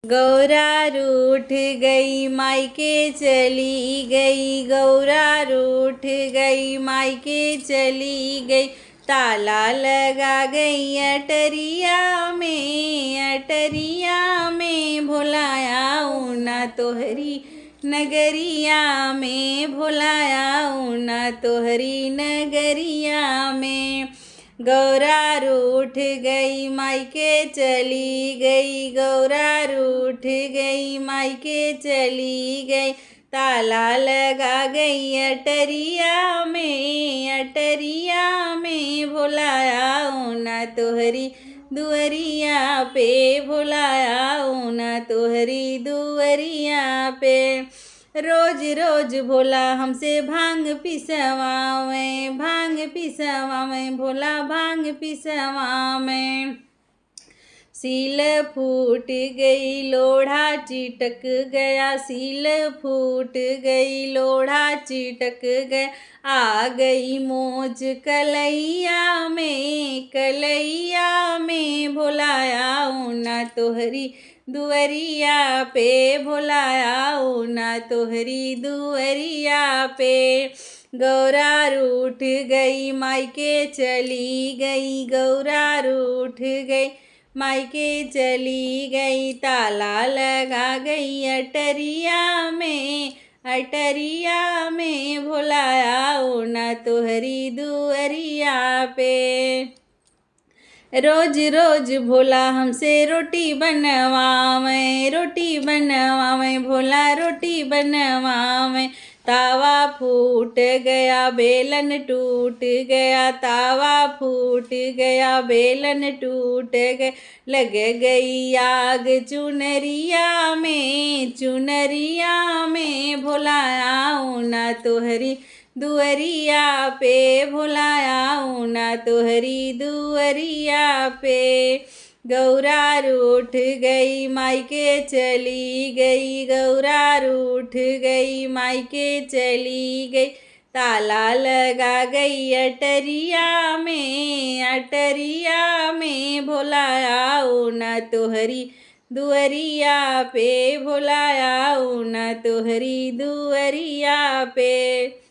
गौरा रूठ गई मायके चली गई, गौरा रूठ गई मायके चली गई। ताला लगा गई अटरिया में भुलाया ना तोहरी नगरिया में, भुलाया ना तोहरी नगरिया में। गौरा रूठ गई मायके चली गई, गौरा रूठ गई मायके चली गई। ताला लगा गई अटरिया में भुलाया ना तोहरी दुअरिया पे, भुलाया ना तोहरी दुअरिया पे। रोज रोज भोला हमसे भांग पिसवावे, भांग पिसवावे भोला भांग पिसवावे। सील फूट गई लोढ़ा चिटक गया, सील फूट गई लोढ़ा चिटक गया। आ गई मोच कलैया में भुलाया ना तोहरी दुअरिया पे, भुलाया ना तोहरी दुअरिया पे। गौरा रूठ गई मायके चली गई, गौरा रूठ गई मायके चली गई। ताला लगा गई अटरिया में भुलाया ना तोहरी दुअरिया पे। रोज रोज भोला हमसे रोटी बनवावे, रोटी बनवावे भोला रोटी बनवावे। तावा फूट गया बेलन टूट गया, तावा फूट गया बेलन टूट गया। लग गई आग चुनरिया में भुलाया ना तोहरी दुअरिया पे, भुलाया ना तोहरी दुअरिया पे। गौरा रूठ गई मायके चली गई, गौरा रूठ गई मायके चली गई। ताला लगा गई अटरिया में भुलाया ना तोहरी दुअरिया पे, भुलाया ना तोहरी दुअरिया पे।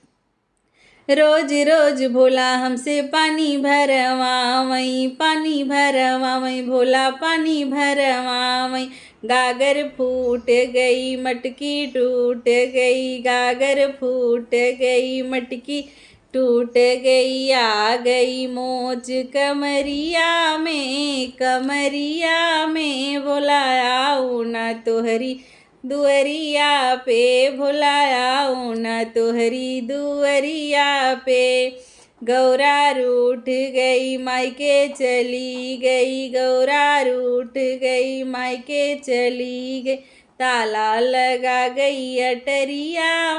रोज रोज भोला हमसे पानी भरवावई, पानी भरवावई भोला पानी भरवावई। गागर फूट गई मटकी टूट गई, गागर फूट गई मटकी टूट गई। आ गई मोच कमरिया में भुलाया ना तोहरी दुअरिया पे, भुलाया ना तोहरी दुअरिया पे। गौरा रूठ गई मायके चली गई, गौरा रूठ गई मायके चली गई। ताला लगा गई अटरिया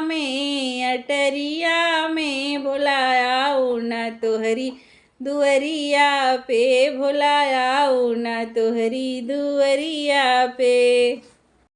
में भुलाया ना तोहरी दुअरिया पे, भुलाया ना तोहरी दुअरिया पे।